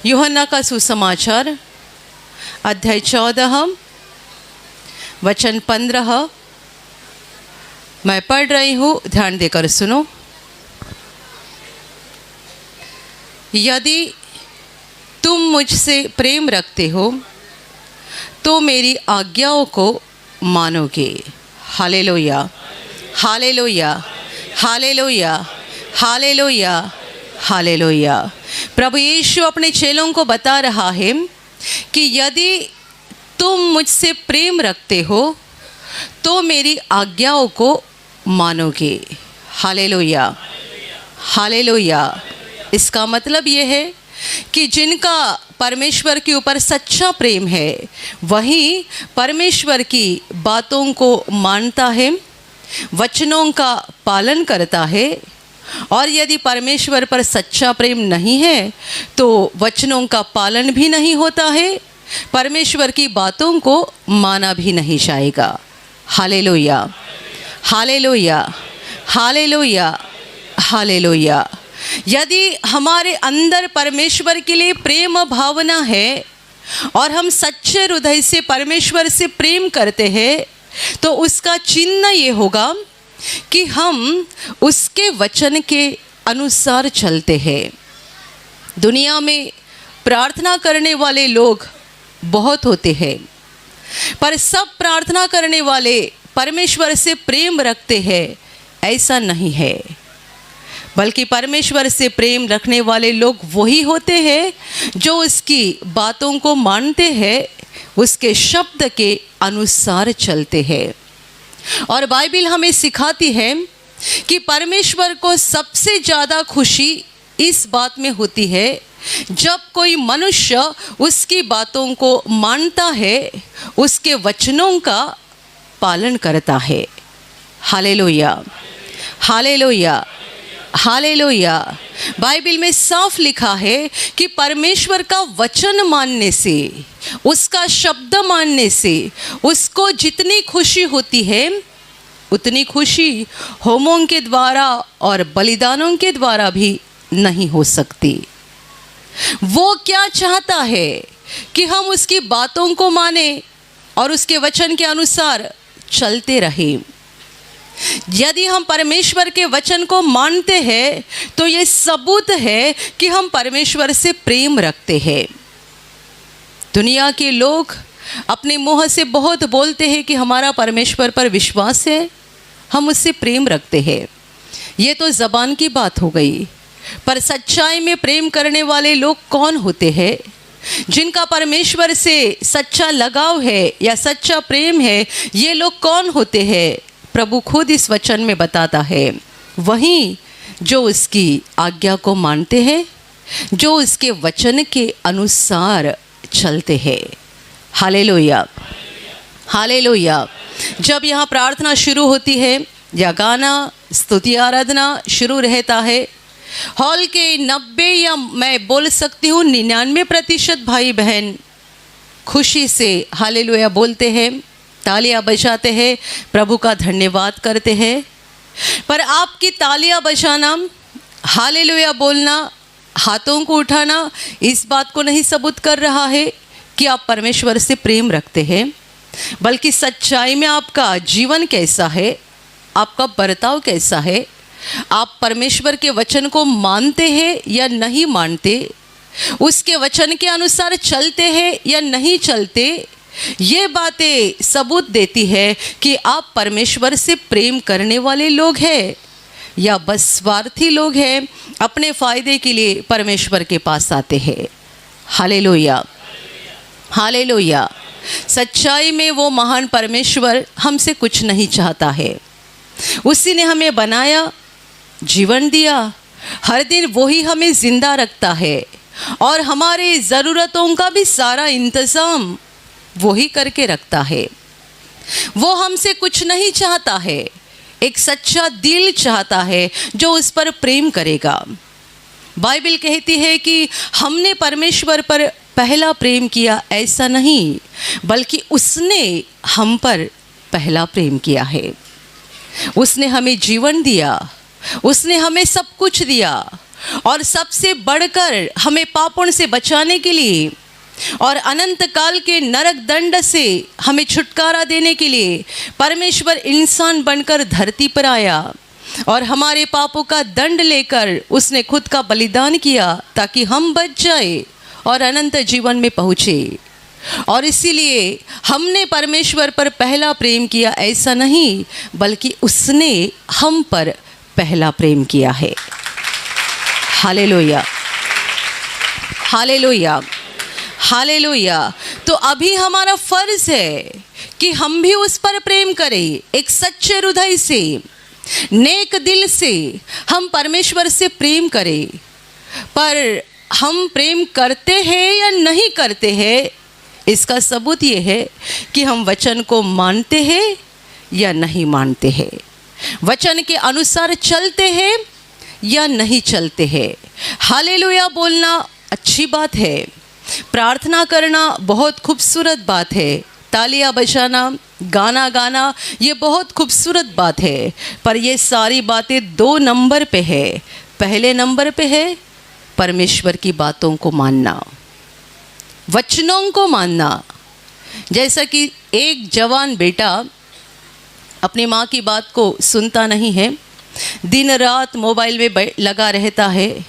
यूहन्ना का सुसमाचार अध्याय 14 वचन 15 मैं पढ़ रही हूँ, ध्यान देकर सुनो। यदि तुम मुझसे प्रेम रखते हो तो मेरी आज्ञाओं को मानोगे। Hallelujah, hallelujah, hallelujah, hallelujah, hallelujah. प्रभु यीशु अपने चेलों को बता रहा है कि यदि तुम मुझसे प्रेम रखते हो तो मेरी आज्ञाओं को मानोगे। Hallelujah, hallelujah. इसका मतलब ये है कि जिनका परमेश्वर के ऊपर सच्चा प्रेम है वही परमेश्वर की बातों को मानता है, वचनों का पालन करता है। और यदि परमेश्वर पर सच्चा प्रेम नहीं है तो वचनों का पालन भी नहीं होता है, परमेश्वर की बातों को माना भी नहीं जाएगा। Hallelujah, hallelujah, hallelujah, hallelujah. यदि हमारे अंदर परमेश्वर के लिए प्रेम भावना है और हम सच्चे हृदय से परमेश्वर से प्रेम करते हैं तो उसका चिन्ह ये होगा कि हम उसके वचन के अनुसार चलते हैं। दुनिया में प्रार्थना करने वाले लोग बहुत होते हैं, पर सब प्रार्थना करने वाले परमेश्वर से प्रेम रखते हैं ऐसा नहीं है, बल्कि परमेश्वर से प्रेम रखने वाले लोग वही होते हैं जो उसकी बातों को मानते हैं, उसके शब्द के अनुसार चलते हैं। और बाइबिल हमें सिखाती है कि परमेश्वर को सबसे ज़्यादा खुशी इस बात में होती है जब कोई मनुष्य उसकी बातों को मानता है, उसके वचनों का पालन करता है। Hallelujah, hallelujah, hallelujah. बाइबिल में साफ लिखा है कि परमेश्वर का वचन मानने से, उसका शब्द मानने से उसको जितनी खुशी होती है उतनी खुशी होमों के द्वारा और बलिदानों के द्वारा भी नहीं हो सकती। वो क्या चाहता है कि हम उसकी बातों को माने और उसके वचन के अनुसार चलते रहें। यदि हम परमेश्वर के वचन को मानते हैं तो ये सबूत है कि हम परमेश्वर से प्रेम रखते हैं। दुनिया के लोग अपने मुंह से बहुत बोलते हैं कि हमारा परमेश्वर पर विश्वास है, हम उससे प्रेम रखते हैं। ये तो ज़बान की बात हो गई, पर सच्चाई में प्रेम करने वाले लोग कौन होते हैं? जिनका परमेश्वर से सच्चा लगाव है या सच्चा प्रेम है, ये लोग कौन होते हैं? प्रभु खुद इस वचन में बताता है, वही जो उसकी आज्ञा को मानते हैं, जो उसके वचन के अनुसार चलते हैं। Hallelujah, hallelujah. जब यहाँ प्रार्थना शुरू होती है या गाना स्तुति आराधना शुरू रहता है, हॉल के 90 या मैं बोल सकती हूँ 99% भाई बहन खुशी से हालेलुया बोलते हैं, तालियां बजाते हैं, प्रभु का धन्यवाद करते हैं। पर आपकी तालियां बजाना, हालेलुया बोलना, हाथों को उठाना इस बात को नहीं सबूत कर रहा है कि आप परमेश्वर से प्रेम रखते हैं, बल्कि सच्चाई में आपका जीवन कैसा है, आपका बर्ताव कैसा है, आप परमेश्वर के वचन को मानते हैं या नहीं मानते, उसके वचन के अनुसार चलते हैं या नहीं चलते। ये बातें सबूत देती है कि आप परमेश्वर से प्रेम करने वाले लोग हैं या बस स्वार्थी लोग हैं, अपने फ़ायदे के लिए परमेश्वर के पास आते हैं। Hallelujah, hallelujah. सच्चाई में वो महान परमेश्वर हमसे कुछ नहीं चाहता है। उसी ने हमें बनाया, जीवन दिया, हर दिन वही हमें ज़िंदा रखता है और हमारे ज़रूरतों का भी सारा इंतज़ाम वही करके रखता है। वो हमसे कुछ नहीं चाहता है, एक सच्चा दिल चाहता है जो उस पर प्रेम करेगा। बाइबिल कहती है कि हमने परमेश्वर पर पहला प्रेम किया, ऐसा नहीं, बल्कि उसने हम पर पहला प्रेम किया है। उसने हमें जीवन दिया, उसने हमें सब कुछ दिया, और सबसे बढ़कर हमें पापों से बचाने के लिए और अनंत काल के नरक दंड से हमें छुटकारा देने के लिए परमेश्वर इंसान बनकर धरती पर आया और हमारे पापों का दंड लेकर उसने खुद का बलिदान किया ताकि हम बच जाए और अनंत जीवन में पहुँचे। और इसीलिए हमने परमेश्वर पर पहला प्रेम किया, ऐसा नहीं बल्कि उसने हम पर पहला प्रेम किया है। Hallelujah, hallelujah, hallelujah. तो अभी हमारा फर्ज है कि हम भी उस पर प्रेम करें, एक सच्चे हृदय से, नेक दिल से हम परमेश्वर से प्रेम करें। पर हम प्रेम करते हैं या नहीं करते हैं, इसका सबूत ये है कि हम वचन को मानते हैं या नहीं मानते हैं, वचन के अनुसार चलते हैं या नहीं चलते हैं। हालेलुया बोलना अच्छी बात है, प्रार्थना करना बहुत खूबसूरत बात है, तालियां बजाना, गाना गाना ये बहुत खूबसूरत बात है। पर ये सारी बातें 2 नंबर पे है। पहले नंबर पे है परमेश्वर की बातों को मानना, वचनों को मानना। जैसा कि एक जवान बेटा अपनी माँ की बात को सुनता नहीं है, दिन रात मोबाइल में लगा रहता है।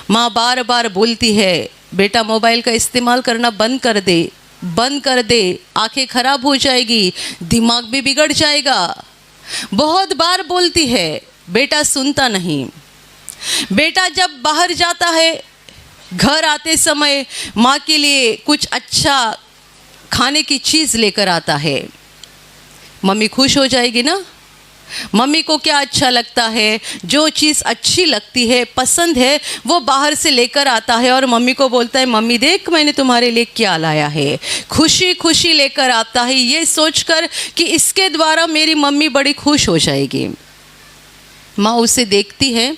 माँ बार बार बोलती है, बेटा मोबाइल का इस्तेमाल करना बंद कर दे, बंद कर दे, आंखें खराब हो जाएगी, दिमाग भी बिगड़ जाएगा। बहुत बार बोलती है, बेटा सुनता नहीं। बेटा जब बाहर जाता है, घर आते समय माँ के लिए कुछ अच्छा खाने की चीज़ लेकर आता है, मम्मी खुश हो जाएगी ना। मम्मी को क्या अच्छा लगता है, जो चीज़ अच्छी लगती है, पसंद है, वो बाहर से लेकर आता है और मम्मी को बोलता है, मम्मी देख मैंने तुम्हारे लिए क्या लाया है। खुशी खुशी लेकर आता है, ये सोचकर कि इसके द्वारा मेरी मम्मी बड़ी खुश हो जाएगी। माँ उसे देखती है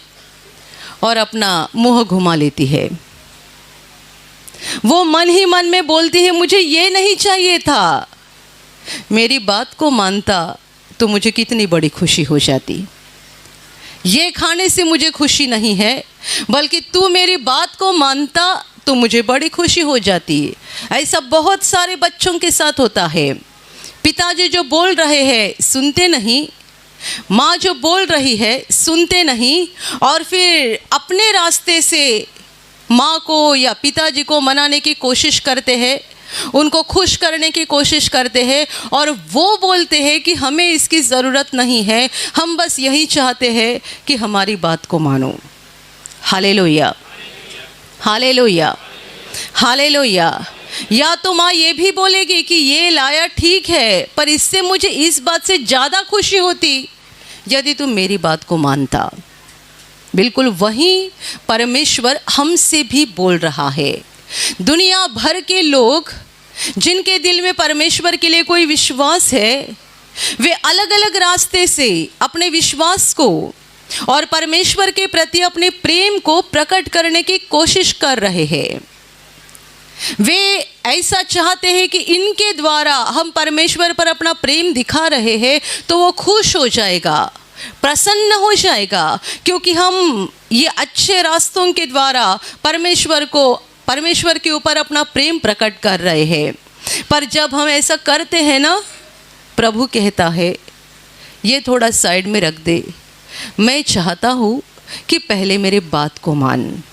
और अपना मुंह घुमा लेती है। वो मन ही मन में बोलती है, मुझे ये नहीं चाहिए था, मेरी बात को मानता तो मुझे कितनी बड़ी खुशी हो जाती। ये खाने से मुझे खुशी नहीं है, बल्कि तू मेरी बात को मानता तो मुझे बड़ी खुशी हो जाती। ऐसा बहुत सारे बच्चों के साथ होता है। पिताजी जो बोल रहे हैं सुनते नहीं, माँ जो बोल रही है सुनते नहीं, और फिर अपने रास्ते से माँ को या पिताजी को मनाने की कोशिश करते हैं, उनको खुश करने की कोशिश करते हैं, और वो बोलते हैं कि हमें इसकी ज़रूरत नहीं है, हम बस यही चाहते हैं कि हमारी बात को मानो। Hallelujah, hallelujah, hallelujah. या तो माँ ये भी बोलेगी कि ये लाया ठीक है, पर इससे मुझे इस बात से ज़्यादा खुशी होती यदि तुम मेरी बात को मानता। बिल्कुल वही परमेश्वर हमसे भी बोल रहा है। दुनिया भर के लोग जिनके दिल में परमेश्वर के लिए कोई विश्वास है, वे अलग अलग रास्ते से अपने विश्वास को और परमेश्वर के प्रति अपने प्रेम को प्रकट करने की कोशिश कर रहे हैं। वे ऐसा चाहते हैं कि इनके द्वारा हम परमेश्वर पर अपना प्रेम दिखा रहे हैं तो वो खुश हो जाएगा, प्रसन्न हो जाएगा, क्योंकि हम ये अच्छे रास्तों के द्वारा परमेश्वर के ऊपर अपना प्रेम प्रकट कर रहे हैं। पर जब हम ऐसा करते हैं ना, प्रभु कहता है ये थोड़ा साइड में रख दे, मैं चाहता हूँ कि पहले मेरे बात को मान।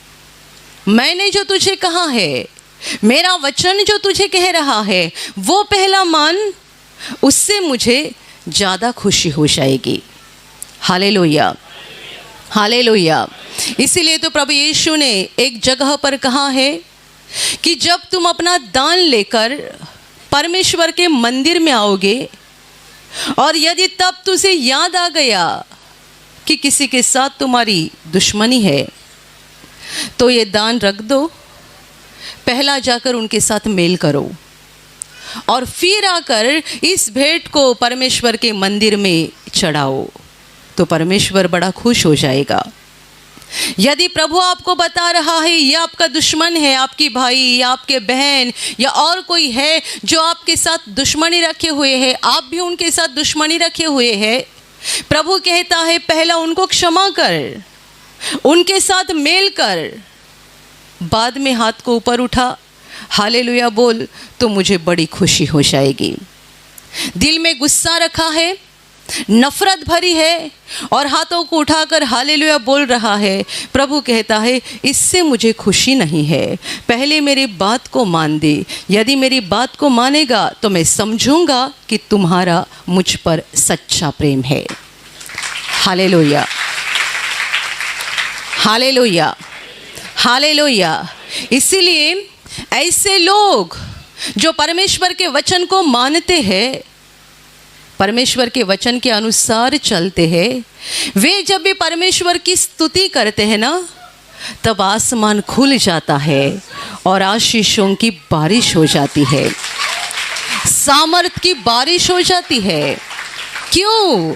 मैंने जो तुझे कहा है, मेरा वचन जो तुझे कह रहा है, वो पहला मान, उससे मुझे ज़्यादा खुशी हो जाएगी। Hallelujah, hallelujah. इसीलिए तो प्रभु यीशु ने एक जगह पर कहा है कि जब तुम अपना दान लेकर परमेश्वर के मंदिर में आओगे और यदि तब तुझे याद आ गया कि किसी के साथ तुम्हारी दुश्मनी है, तो ये दान रख दो, पहला जाकर उनके साथ मेल करो और फिर आकर इस भेंट को परमेश्वर के मंदिर में चढ़ाओ, तो परमेश्वर बड़ा खुश हो जाएगा। यदि प्रभु आपको बता रहा है ये आपका दुश्मन है, आपकी भाई या आपके बहन या और कोई है जो आपके साथ दुश्मनी रखे हुए है, आप भी उनके साथ दुश्मनी रखे हुए हैं, प्रभु कहता है पहला उनको क्षमा कर, उनके साथ मेल कर, बाद में हाथ को ऊपर उठा, हालेलुया बोल, तो मुझे बड़ी खुशी हो जाएगी। दिल में गुस्सा रखा है, नफरत भरी है और हाथों को उठाकर हालेलुया बोल रहा है, प्रभु कहता है इससे मुझे खुशी नहीं है, पहले मेरी बात को मान दे। यदि मेरी बात को मानेगा तो मैं समझूंगा कि तुम्हारा मुझ पर सच्चा प्रेम है। Hallelujah, hallelujah, hallelujah. इसीलिए ऐसे लोग जो परमेश्वर के वचन को मानते हैं, परमेश्वर के वचन के अनुसार चलते हैं, वे जब भी परमेश्वर की स्तुति करते हैं ना, तब आसमान खुल जाता है और आशीषों की बारिश हो जाती है, सामर्थ की बारिश हो जाती है। क्यों?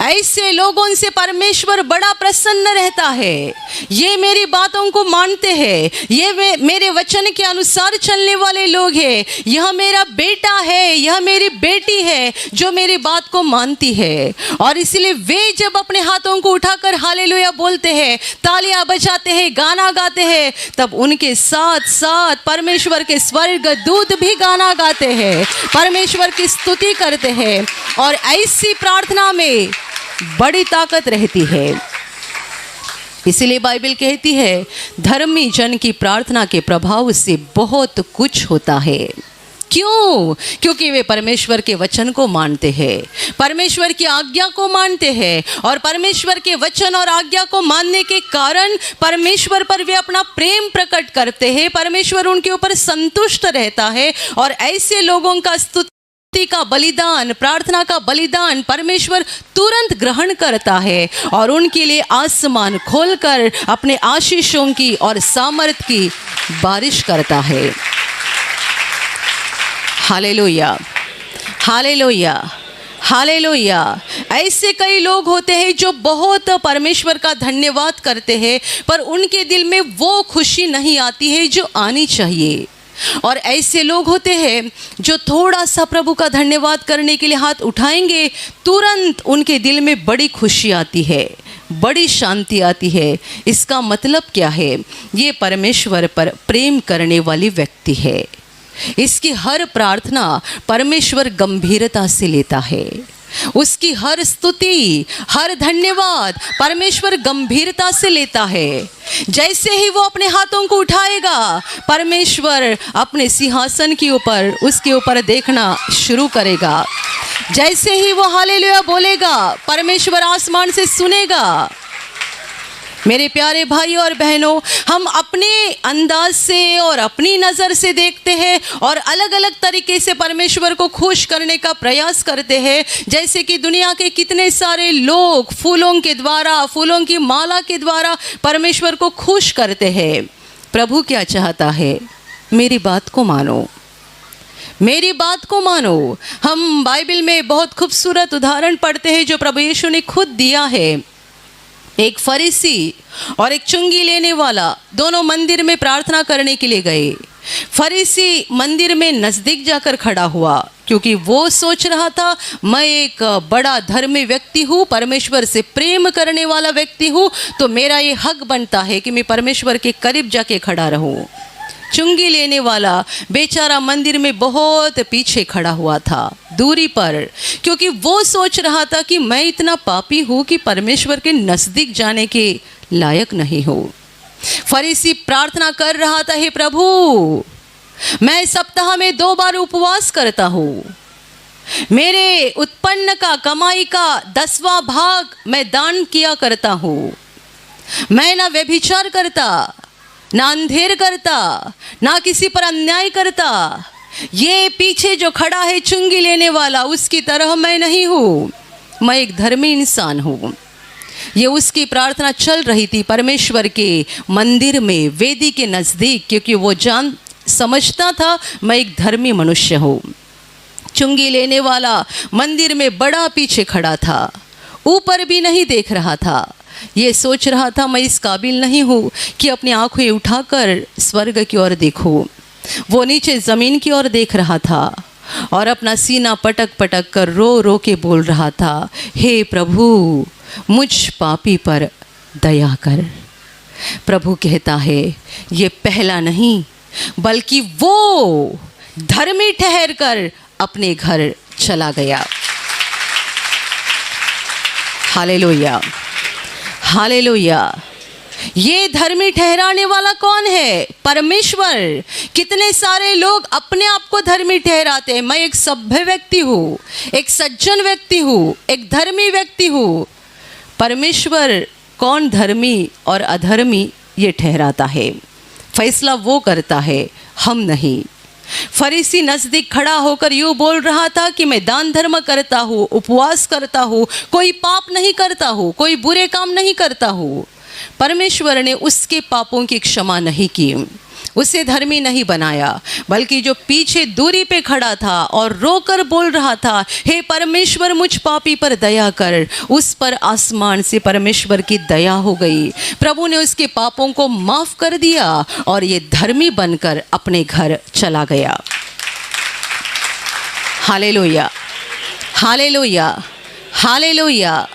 ऐसे लोगों से परमेश्वर बड़ा प्रसन्न रहता है। ये मेरी बातों को मानते हैं, ये मेरे वचन के अनुसार चलने वाले लोग हैं। यह मेरा बेटा है, यह मेरी बेटी है जो मेरी बात को मानती है। और इसलिए वे जब अपने हाथों को उठाकर हालेलुया बोलते हैं, तालियां बजाते हैं, गाना गाते हैं, तब उनके साथ साथ परमेश्वर के स्वर्ग दूत भी गाना गाते हैं, परमेश्वर की स्तुति करते हैं। और ऐसी प्रार्थना में बड़ी ताकत रहती है। इसीलिए बाइबल कहती है धर्मी जन की प्रार्थना के प्रभाव से बहुत कुछ होता है। क्यों? क्योंकि वे परमेश्वर के वचन को मानते हैं, परमेश्वर की आज्ञा को मानते हैं, और परमेश्वर के वचन और आज्ञा को मानने के कारण परमेश्वर पर वे अपना प्रेम प्रकट करते हैं, परमेश्वर उनके ऊपर संतुष्ट रहता है। और ऐसे लोगों का स्तुति का बलिदान, प्रार्थना का बलिदान परमेश्वर तुरंत ग्रहण करता है और उनके लिए आसमान खोलकर अपने आशीषों की और सामर्थ की बारिश करता है। Hallelujah, hallelujah, hallelujah. ऐसे कई लोग होते हैं जो बहुत परमेश्वर का धन्यवाद करते हैं, पर उनके दिल में वो खुशी नहीं आती है जो आनी चाहिए। और ऐसे लोग होते हैं जो थोड़ा सा प्रभु का धन्यवाद करने के लिए हाथ उठाएंगे, तुरंत उनके दिल में बड़ी खुशी आती है, बड़ी शांति आती है। इसका मतलब क्या है? ये परमेश्वर पर प्रेम करने वाली व्यक्ति है। इसकी हर प्रार्थना परमेश्वर गंभीरता से लेता है, उसकी हर स्तुति, हर धन्यवाद परमेश्वर गंभीरता से लेता है। जैसे ही वो अपने हाथों को उठाएगा, परमेश्वर अपने सिंहासन के ऊपर उसके ऊपर देखना शुरू करेगा। जैसे ही वो हालेलुया बोलेगा, परमेश्वर आसमान से सुनेगा। मेरे प्यारे भाइयों और बहनों, हम अपने अंदाज से और अपनी नज़र से देखते हैं और अलग अलग तरीके से परमेश्वर को खुश करने का प्रयास करते हैं। जैसे कि दुनिया के कितने सारे लोग फूलों के द्वारा, फूलों की माला के द्वारा परमेश्वर को खुश करते हैं। प्रभु क्या चाहता है? मेरी बात को मानो, मेरी बात को मानो। हम बाइबल में बहुत खूबसूरत उदाहरण पढ़ते हैं जो प्रभु यीशु ने खुद दिया है। एक फरीसी और एक चुंगी लेने वाला दोनों मंदिर में प्रार्थना करने के लिए गए। फरीसी मंदिर में नज़दीक जाकर खड़ा हुआ क्योंकि वो सोच रहा था मैं एक बड़ा धर्मी व्यक्ति हूँ, परमेश्वर से प्रेम करने वाला व्यक्ति हूँ, तो मेरा ये हक बनता है कि मैं परमेश्वर के करीब जाके खड़ा रहूँ। चुंगी लेने वाला बेचारा मंदिर में बहुत पीछे खड़ा हुआ था, दूरी पर, क्योंकि वो सोच रहा था कि मैं इतना पापी हूँ कि परमेश्वर के नज़दीक जाने के लायक नहीं हूँ। फरीसी प्रार्थना कर रहा था, हे प्रभु, मैं सप्ताह में 2 बार उपवास करता हूँ, मेरे उत्पन्न का कमाई का 10वां भाग मैं दान किया करता हूँ, मैं ना व्यभिचार करता, ना अंधेर करता, ना किसी पर अन्याय करता। ये पीछे जो खड़ा है चुंगी लेने वाला, उसकी तरह मैं नहीं हूँ, मैं एक धर्मी इंसान हूँ। ये उसकी प्रार्थना चल रही थी परमेश्वर के मंदिर में, वेदी के नज़दीक, क्योंकि वो समझता था मैं एक धर्मी मनुष्य हूँ। चुंगी लेने वाला मंदिर में बड़ा पीछे खड़ा था, ऊपर भी नहीं देख रहा था। ये सोच रहा था मैं इस काबिल नहीं हूँ कि अपनी आँखें उठाकर स्वर्ग की ओर देखूँ। वो नीचे ज़मीन की ओर देख रहा था और अपना सीना पटक पटक कर रो रो के बोल रहा था, हे प्रभु, मुझ पापी पर दया कर। प्रभु कहता है ये पहला नहीं बल्कि वो धर्मी ठहर कर अपने घर चला गया। Hallelujah, hallelujah. ये धर्मी ठहराने वाला कौन है? परमेश्वर। कितने सारे लोग अपने आप को धर्मी ठहराते हैं। मैं एक सभ्य व्यक्ति हूँ, एक सज्जन व्यक्ति हूँ, एक धर्मी व्यक्ति हूँ। परमेश्वर कौन धर्मी और अधर्मी ये ठहराता है, फैसला वो करता है, हम नहीं। फरीसी नज़दीक खड़ा होकर यूँ बोल रहा था कि मैं दान धर्म करता हूँ, उपवास करता हूँ, कोई पाप नहीं करता हूँ, कोई बुरे काम नहीं करता हूँ। परमेश्वर ने उसके पापों की क्षमा नहीं की, उसे धर्मी नहीं बनाया, बल्कि जो पीछे दूरी पे खड़ा था और रोकर बोल रहा था, हे परमेश्वर मुझ पापी पर दया कर, उस पर आसमान से परमेश्वर की दया हो गई। प्रभु ने उसके पापों को माफ़ कर दिया और ये धर्मी बनकर अपने घर चला गया। Hallelujah, hallelujah, hallelujah,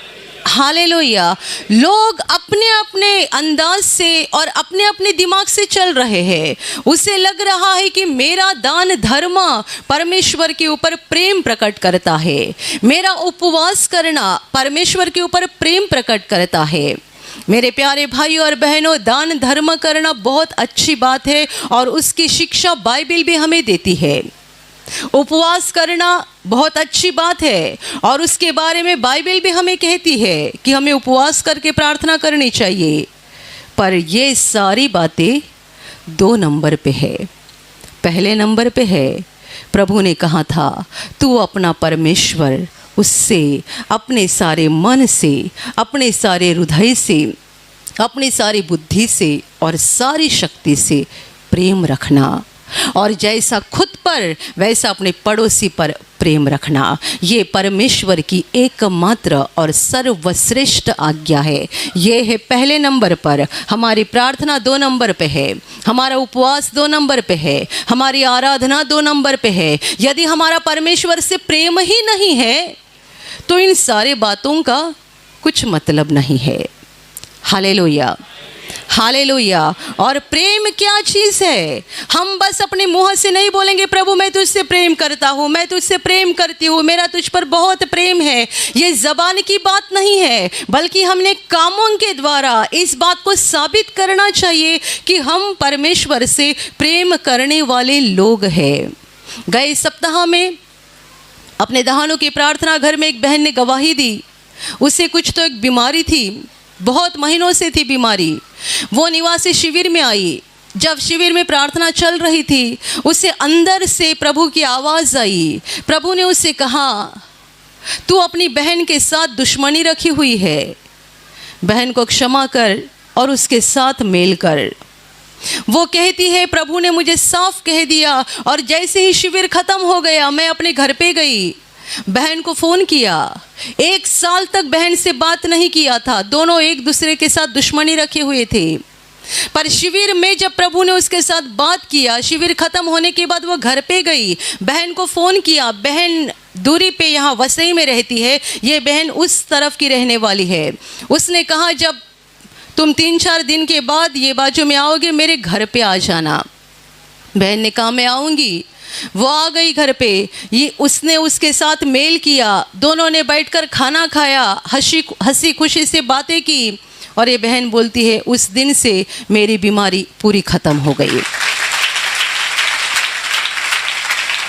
hallelujah. लोग अपने अपने अंदाज से और अपने अपने दिमाग से चल रहे हैं। उसे लग रहा है कि मेरा दान धर्म परमेश्वर के ऊपर प्रेम प्रकट करता है, मेरा उपवास करना परमेश्वर के ऊपर प्रेम प्रकट करता है। मेरे प्यारे भाई और बहनों, दान धर्म करना बहुत अच्छी बात है और उसकी शिक्षा बाइबल भी हमें देती है। उपवास करना बहुत अच्छी बात है और उसके बारे में बाइबल भी हमें कहती है कि हमें उपवास करके प्रार्थना करनी चाहिए। पर ये सारी बातें 2 नंबर पे है। पहले नंबर पे है, प्रभु ने कहा था तू अपना परमेश्वर उससे अपने सारे मन से, अपने सारे हृदय से, अपनी सारी बुद्धि से और सारी शक्ति से प्रेम रखना, और जैसा खुद पर वैसा अपने पड़ोसी पर प्रेम रखना। ये परमेश्वर की एकमात्र और सर्वश्रेष्ठ आज्ञा है। ये है पहले नंबर पर। हमारी प्रार्थना 2 नंबर पे है, हमारा उपवास 2 नंबर पे है, हमारी आराधना 2 नंबर पे है। यदि हमारा परमेश्वर से प्रेम ही नहीं है तो इन सारे बातों का कुछ मतलब नहीं है। Hallelujah, hallelujah. और प्रेम क्या चीज़ है? हम बस अपने मुंह से नहीं बोलेंगे प्रभु मैं तुझसे प्रेम करता हूँ, मैं तुझसे प्रेम करती हूँ, मेरा तुझ पर बहुत प्रेम है। ये ज़बान की बात नहीं है, बल्कि हमने कामों के द्वारा इस बात को साबित करना चाहिए कि हम परमेश्वर से प्रेम करने वाले लोग हैं। गए सप्ताह में अपने दहानों की प्रार्थना घर में एक बहन ने गवाही दी। उसे कुछ तो एक बीमारी थी, बहुत महीनों से थी बीमारी। वो निवासी शिविर में आई। जब शिविर में प्रार्थना चल रही थी, उसे अंदर से प्रभु की आवाज़ आई। प्रभु ने उससे कहा तू अपनी बहन के साथ दुश्मनी रखी हुई है, बहन को क्षमा कर और उसके साथ मेल कर। वो कहती है प्रभु ने मुझे साफ कह दिया, और जैसे ही शिविर ख़त्म हो गया मैं अपने घर पे गई, बहन को फ़ोन किया। 1 साल तक बहन से बात नहीं किया था, दोनों एक दूसरे के साथ दुश्मनी रखे हुए थे। पर शिविर में जब प्रभु ने उसके साथ बात किया, शिविर ख़त्म होने के बाद वो घर पे गई, बहन को फ़ोन किया। बहन दूरी पे यहाँ वसई में रहती है, ये बहन उस तरफ की रहने वाली है। उसने कहा जब तुम 3-4 दिन के बाद ये बाजू में आओगे मेरे घर पे आ जाना। बहन ने कहा मैं आऊँगी। वो आ गई घर पे। ये उसने उसके साथ मेल किया, दोनों ने बैठकर खाना खाया, हंसी खुशी से बातें की, और ये बहन बोलती है उस दिन से मेरी बीमारी पूरी ख़त्म हो गई।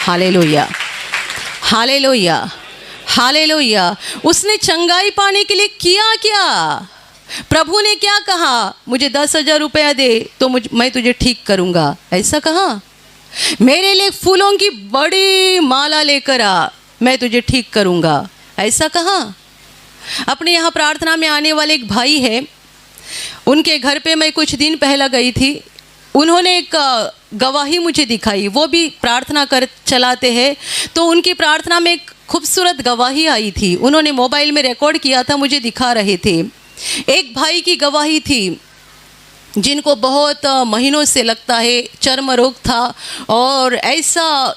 Hallelujah, hallelujah, hallelujah. उसने चंगाई पाने के लिए किया क्या? प्रभु ने क्या कहा? मुझे 10,000 रुपया दे तो मैं तुझे ठीक करूँगा, ऐसा कहा? मेरे लिए फूलों की बड़ी माला लेकर आ, मैं तुझे ठीक करूँगा, ऐसा कहा? अपने यहाँ प्रार्थना में आने वाले एक भाई है, उनके घर पे मैं कुछ दिन पहले गई थी। उन्होंने एक गवाही मुझे दिखाई। वो भी प्रार्थना कर चलाते हैं, तो उनकी प्रार्थना में एक खूबसूरत गवाही आई थी। उन्होंने मोबाइल में रिकॉर्ड किया था, मुझे दिखा रहे थे। एक भाई की गवाही थी जिनको बहुत महीनों से लगता है चर्म रोग था, और ऐसा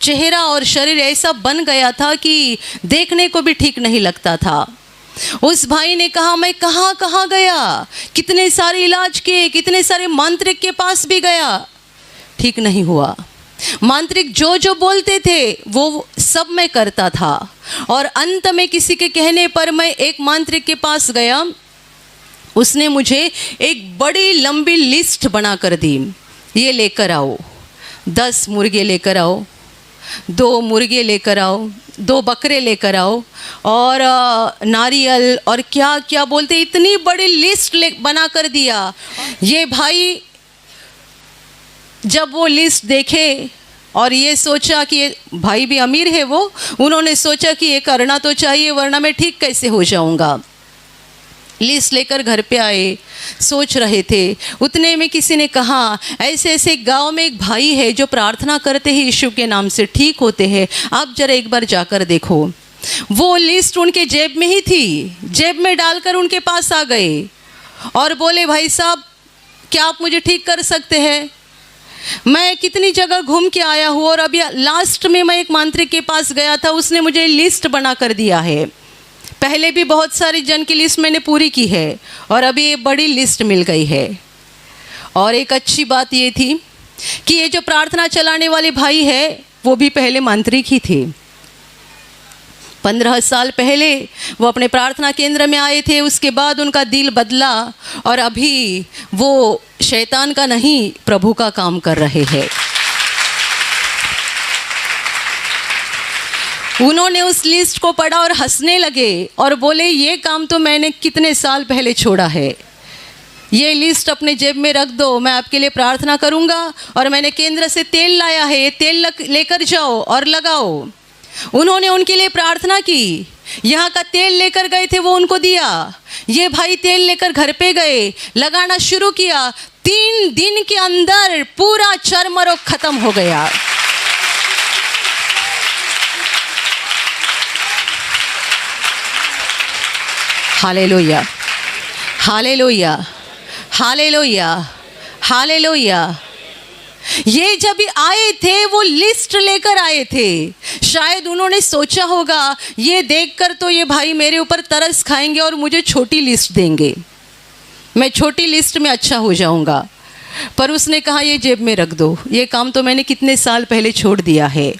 चेहरा और शरीर ऐसा बन गया था कि देखने को भी ठीक नहीं लगता था। उस भाई ने कहा मैं कहाँ कहाँ गया, कितने सारे इलाज किए, कितने सारे मांत्रिक के पास भी गया, ठीक नहीं हुआ। मांत्रिक जो जो बोलते थे वो सब मैं करता था, और अंत में किसी के कहने पर मैं एक मांत्रिक के पास गया। उसने मुझे एक बड़ी लंबी लिस्ट बना कर दी, ये लेकर आओ, 10 मुर्गे लेकर आओ, 2 मुर्गे लेकर आओ, 2 बकरे लेकर आओ, और नारियल और क्या क्या बोलते, इतनी बड़ी लिस्ट बना कर दिया। ये भाई जब वो लिस्ट देखे और ये सोचा कि ये भाई भी अमीर है, वो उन्होंने सोचा कि ये करना तो चाहिए वरना मैं ठीक कैसे हो जाऊंगा। लिस्ट लेकर घर पे आए, सोच रहे थे, उतने में किसी ने कहा ऐसे ऐसे गांव में एक भाई है जो प्रार्थना करते हैं यीशु के नाम से, ठीक होते हैं, आप जरा एक बार जाकर देखो। वो लिस्ट उनके जेब में ही थी, जेब में डालकर उनके पास आ गए और बोले भाई साहब क्या आप मुझे ठीक कर सकते हैं? मैं कितनी जगह घूम के आया हूँ और अभी लास्ट में मैं एक मांत्रिक के पास गया था, उसने मुझे लिस्ट बना कर दिया है। पहले भी बहुत सारी जन की लिस्ट मैंने पूरी की है और अभी ये बड़ी लिस्ट मिल गई है। और एक अच्छी बात ये थी कि ये जो प्रार्थना चलाने वाले भाई है वो भी पहले मांत्रिक ही थे। 15 साल पहले वो अपने प्रार्थना केंद्र में आए थे, उसके बाद उनका दिल बदला और अभी वो शैतान का नहीं प्रभु का काम कर रहे हैं। उन्होंने उस लिस्ट को पढ़ा और हंसने लगे और बोले ये काम तो मैंने कितने साल पहले छोड़ा है, ये लिस्ट अपने जेब में रख दो, मैं आपके लिए प्रार्थना करूंगा और मैंने केंद्र से तेल लाया है, ये तेल लेकर जाओ और लगाओ। उन्होंने उनके लिए प्रार्थना की, यहाँ का तेल लेकर गए थे वो उनको दिया, ये भाई तेल लेकर घर पे गए, लगाना शुरू किया, 3 दिन के अंदर पूरा चर्म रोग खत्म हो गया। Hallelujah, hallelujah, hallelujah, hallelujah. ये जब आए थे वो लिस्ट लेकर आए थे, शायद उन्होंने सोचा होगा ये देखकर तो ये भाई मेरे ऊपर तरस खाएंगे और मुझे छोटी लिस्ट देंगे, मैं छोटी लिस्ट में अच्छा हो जाऊंगा। पर उसने कहा ये जेब में रख दो, ये काम तो मैंने कितने साल पहले छोड़ दिया है,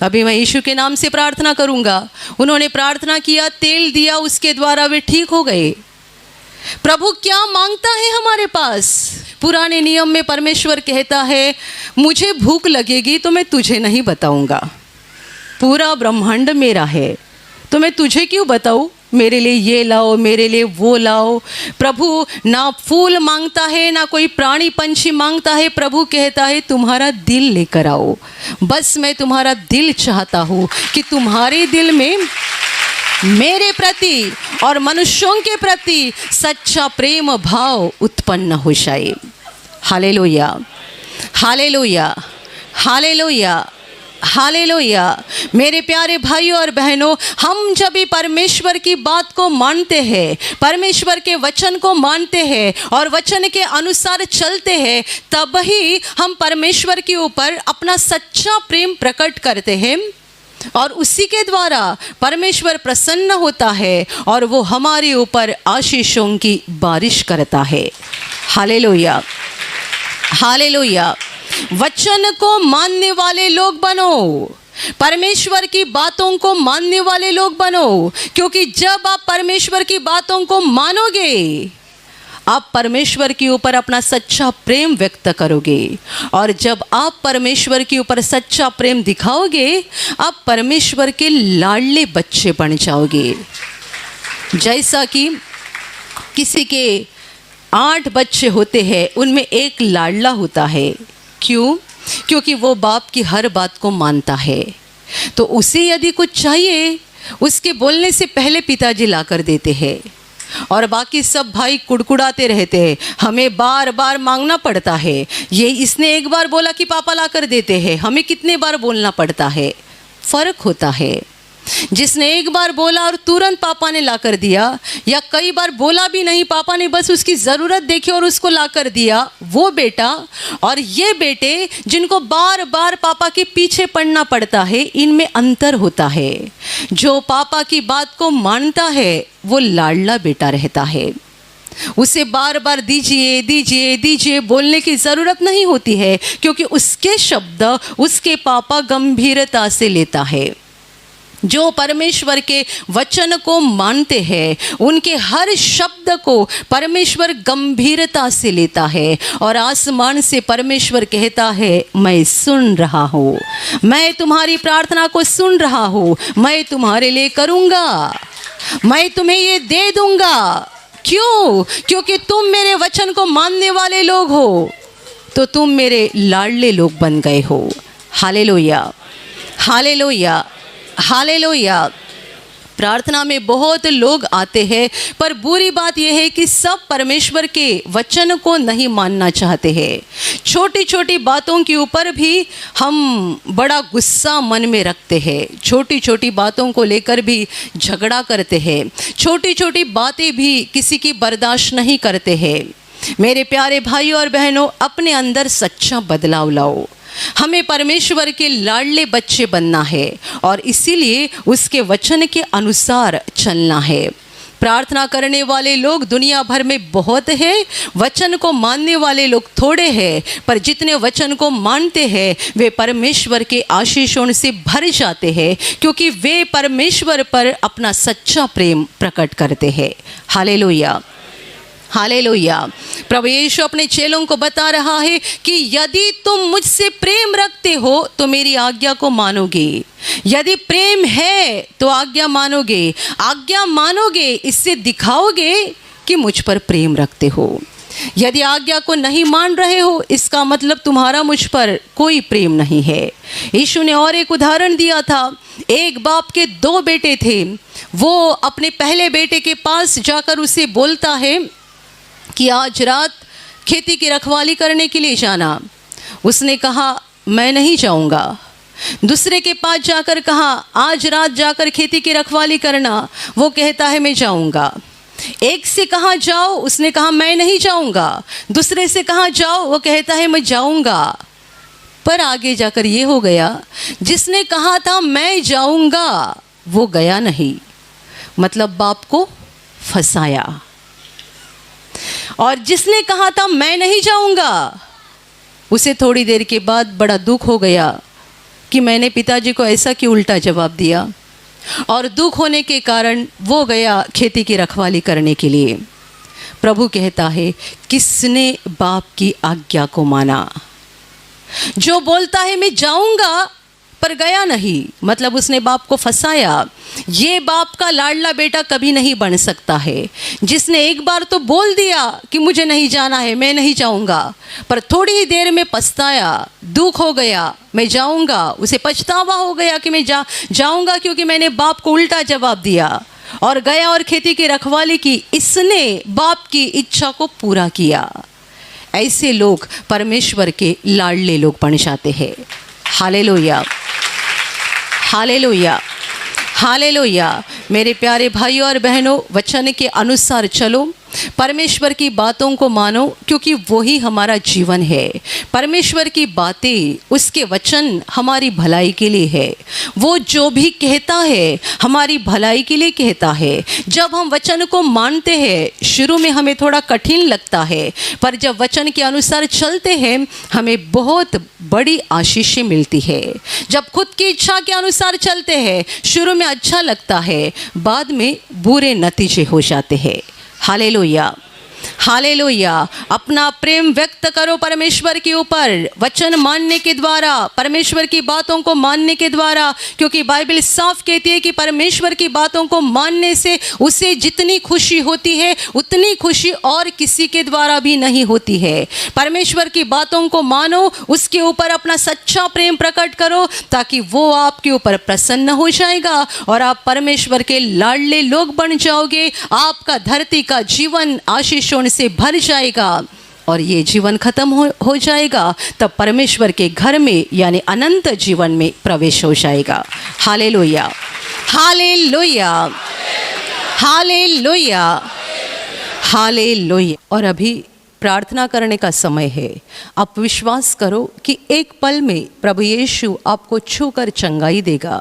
अभी मैं यीशु के नाम से प्रार्थना करूंगा। उन्होंने प्रार्थना किया, तेल दिया, उसके द्वारा वे ठीक हो गए। प्रभु क्या मांगता है हमारे पास? पुराने नियम में परमेश्वर कहता है मुझे भूख लगेगी तो मैं तुझे नहीं बताऊंगा, पूरा ब्रह्मांड मेरा है तो मैं तुझे क्यों बताऊं, मेरे लिए ये लाओ, मेरे लिए वो लाओ। प्रभु ना फूल मांगता है ना कोई प्राणी पंछी मांगता है, प्रभु कहता है तुम्हारा दिल लेकर आओ, बस मैं तुम्हारा दिल चाहता हूँ कि तुम्हारे दिल में मेरे प्रति और मनुष्यों के प्रति सच्चा प्रेम भाव उत्पन्न हो जाए। Hallelujah, hallelujah, hallelujah, hallelujah. मेरे प्यारे भाइयों और बहनों, हम जब भी परमेश्वर की बात को मानते हैं, परमेश्वर के वचन को मानते हैं और वचन के अनुसार चलते हैं, तब ही हम परमेश्वर के ऊपर अपना सच्चा प्रेम प्रकट करते हैं और उसी के द्वारा परमेश्वर प्रसन्न होता है और वो हमारे ऊपर आशीषों की बारिश करता है। Hallelujah, hallelujah. वचन को मानने वाले लोग बनो, परमेश्वर की बातों को मानने वाले लोग बनो, क्योंकि जब आप परमेश्वर की बातों को मानोगे आप परमेश्वर के ऊपर अपना सच्चा प्रेम व्यक्त करोगे और जब आप परमेश्वर के ऊपर सच्चा प्रेम दिखाओगे आप परमेश्वर के लाडले बच्चे बन जाओगे। जैसा कि किसी के 8 बच्चे होते हैं, उनमें एक लाडला होता है। क्यों? क्योंकि वो बाप की हर बात को मानता है। तो उसे यदि कुछ चाहिए, उसके बोलने से पहले पिताजी लाकर देते हैं और बाकी सब भाई कुड़कुड़ाते रहते हैं, हमें बार बार मांगना पड़ता है। ये इसने एक बार बोला कि पापा लाकर देते हैं, हमें कितने बार बोलना पड़ता है, फ़र्क होता है। जिसने एक बार बोला और तुरंत पापा ने ला कर दिया, या कई बार बोला भी नहीं, पापा ने बस उसकी ज़रूरत देखी और उसको ला कर दिया, वो बेटा और ये बेटे जिनको बार बार पापा के पीछे पड़ना पड़ता है, इनमें अंतर होता है। जो पापा की बात को मानता है वो लाडला बेटा रहता है। उसे बार बार दीजिए दीजिए दीजिए बोलने की ज़रूरत नहीं होती है, क्योंकि उसके शब्द उसके पापा गंभीरता से लेता है। जो परमेश्वर के वचन को मानते हैं, उनके हर शब्द को परमेश्वर गंभीरता से लेता है। और आसमान से परमेश्वर कहता है, मैं सुन रहा हूँ, मैं तुम्हारी प्रार्थना को सुन रहा हूँ, मैं तुम्हारे लिए करूँगा, मैं तुम्हें ये दे दूँगा। क्यों? क्योंकि तुम मेरे वचन को मानने वाले लोग हो, तो तुम मेरे लाडले लोग बन गए हो। Hallelujah, hallelujah, hallelujah. प्रार्थना में बहुत लोग आते हैं, पर बुरी बात यह है कि सब परमेश्वर के वचन को नहीं मानना चाहते हैं। छोटी छोटी बातों के ऊपर भी हम बड़ा गुस्सा मन में रखते हैं, छोटी छोटी बातों को लेकर भी झगड़ा करते हैं, छोटी छोटी बातें भी किसी की बर्दाश्त नहीं करते हैं। मेरे प्यारे भाइयों और बहनों, अपने अंदर सच्चा बदलाव लाओ। हमें परमेश्वर के लाडले बच्चे बनना है और इसीलिए उसके वचन के अनुसार चलना है। प्रार्थना करने वाले लोग दुनिया भर में बहुत हैं, वचन को मानने वाले लोग थोड़े हैं, पर जितने वचन को मानते हैं वे परमेश्वर के आशीषों से भर जाते हैं, क्योंकि वे परमेश्वर पर अपना सच्चा प्रेम प्रकट करते हैं। Hallelujah, hallelujah. प्रभु यीशु अपने चेलों को बता रहा है कि यदि तुम मुझसे प्रेम रखते हो तो मेरी आज्ञा को मानोगे। यदि प्रेम है तो आज्ञा मानोगे, आज्ञा मानोगे, इससे दिखाओगे कि मुझ पर प्रेम रखते हो। यदि आज्ञा को नहीं मान रहे हो, इसका मतलब तुम्हारा मुझ पर कोई प्रेम नहीं है। यीशु ने और एक उदाहरण दिया था। एक बाप के 2 बेटे थे। वो अपने पहले बेटे के पास जाकर उसे बोलता है कि आज रात खेती की रखवाली करने के लिए जाना। उसने कहा, मैं नहीं जाऊंगा। दूसरे के पास जाकर कहा, आज रात जाकर खेती की रखवाली करना। वो कहता है, मैं जाऊंगा। एक से कहा जाओ, उसने कहा मैं नहीं जाऊंगा। दूसरे से कहा जाओ, वो कहता है मैं जाऊंगा। पर आगे जाकर ये हो गया, जिसने कहा था मैं जाऊंगा वो गया नहीं, मतलब बाप को फंसाया। और जिसने कहा था मैं नहीं जाऊंगा, उसे थोड़ी देर के बाद बड़ा दुख हो गया कि मैंने पिताजी को ऐसा क्यों उल्टा जवाब दिया। और दुख होने के कारण वो गया खेती की रखवाली करने के लिए। प्रभु कहता है, किसने बाप की आज्ञा को माना? जो बोलता है मैं जाऊंगा पर गया नहीं, मतलब उसने बाप को फंसाया। ये बाप का लाडला बेटा कभी नहीं बन सकता है। जिसने एक बार तो बोल दिया कि मुझे नहीं जाना है, मैं नहीं जाऊंगा, पर थोड़ी ही देर में पछताया, दुख हो गया, मैं जाऊंगा, उसे पछतावा हो गया कि मैं जाऊंगा क्योंकि मैंने बाप को उल्टा जवाब दिया, और गया और खेती की रखवाली की। इसने बाप की इच्छा को पूरा किया। ऐसे लोग परमेश्वर के लाडले लोग बन जाते हैं। Hallelujah, hallelujah, hallelujah. मेरे प्यारे भाइयों और बहनों, वचन के अनुसार चलो, परमेश्वर की बातों को मानो, क्योंकि वही हमारा जीवन है। परमेश्वर की बातें, उसके वचन हमारी भलाई के लिए है। वो जो भी कहता है हमारी भलाई के लिए कहता है। जब हम वचन को मानते हैं, शुरू में हमें थोड़ा कठिन लगता है, पर जब वचन के अनुसार चलते हैं हमें बहुत बड़ी आशीषें मिलती है। जब खुद की इच्छा के अनुसार चलते हैं, शुरू में अच्छा लगता है, बाद में बुरे नतीजे हो जाते हैं। Hallelujah, hallelujah. अपना प्रेम व्यक्त करो परमेश्वर के ऊपर, वचन मानने के द्वारा, परमेश्वर की बातों को मानने के द्वारा, क्योंकि बाइबल साफ कहती है कि परमेश्वर की बातों को मानने से उसे जितनी खुशी होती है उतनी खुशी और किसी के द्वारा भी नहीं होती है। परमेश्वर की बातों को मानो, उसके ऊपर अपना सच्चा प्रेम प्रकट करो, ताकि वो आपके ऊपर प्रसन्न हो जाएगा और आप परमेश्वर के लाडले लोग बन जाओगे। आपका धरती का जीवन आशीषों से भर जाएगा और ये जीवन खत्म हो जाएगा, तब परमेश्वर के घर में यानी अनंत जीवन में प्रवेश हो जाएगा। Hallelujah, hallelujah, hallelujah, hallelujah. और अभी प्रार्थना करने का समय है। आप विश्वास करो कि एक पल में प्रभु यीशु आपको छूकर चंगाई देगा।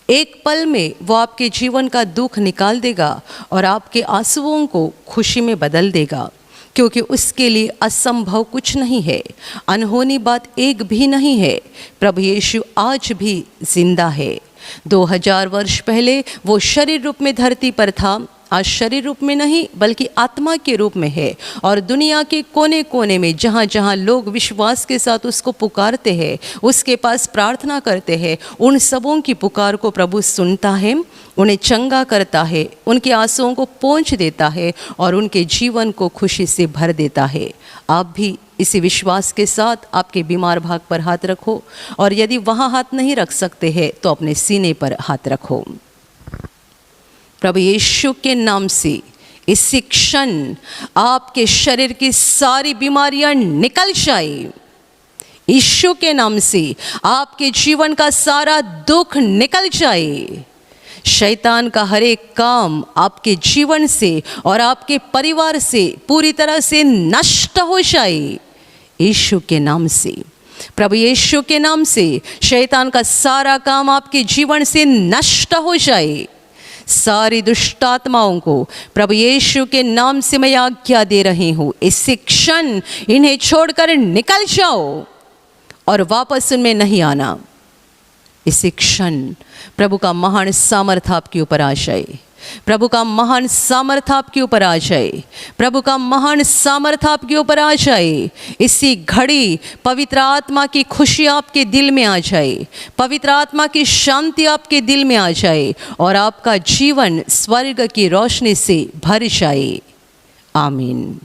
एक पल में वो आपके जीवन का दुख निकाल देगा और आपके आंसुओं को खुशी में बदल देगा, क्योंकि उसके लिए असंभव कुछ नहीं है, अनहोनी बात एक भी नहीं है। प्रभु यीशु आज भी जिंदा है। 2000 वर्ष पहले वो शरीर रूप में धरती पर था, आज शरीर रूप में नहीं बल्कि आत्मा के रूप में है। और दुनिया के कोने कोने में जहाँ जहाँ लोग विश्वास के साथ उसको पुकारते हैं, उसके पास प्रार्थना करते हैं, उन सबों की पुकार को प्रभु सुनता है, उन्हें चंगा करता है, उनके आंसुओं को पोंछ देता है और उनके जीवन को खुशी से भर देता है। आप भी इसी विश्वास के साथ आपके बीमार भाग पर हाथ रखो, और यदि वहाँ हाथ नहीं रख सकते हैं तो अपने सीने पर हाथ रखो। प्रभु यीशु के नाम से इसी क्षण आपके शरीर की सारी बीमारियां निकल जाए। यीशु के नाम से आपके जीवन का सारा दुख निकल जाए। शैतान का हर एक काम आपके जीवन से और आपके परिवार से पूरी तरह से नष्ट हो जाए। यीशु के नाम से, प्रभु यीशु के नाम से शैतान का सारा काम आपके जीवन से नष्ट हो जाए। सारी दुष्ट आत्माओं को प्रभु यीशु के नाम से मैं आज्ञा दे रही हूँ, इसी क्षण इन्हें छोड़कर निकल जाओ और वापस उनमें नहीं आना। इसी क्षण प्रभु का महान सामर्थ आपके ऊपर आ जाए। प्रभु का महान सामर्थ आपके ऊपर आ जाए। प्रभु का महान सामर्थ आपके ऊपर आ जाए। इसी घड़ी पवित्र आत्मा की खुशी आपके दिल में आ जाए, पवित्र आत्मा की शांति आपके दिल में आ जाए और आपका जीवन स्वर्ग की रोशनी से भर जाए। आमीन।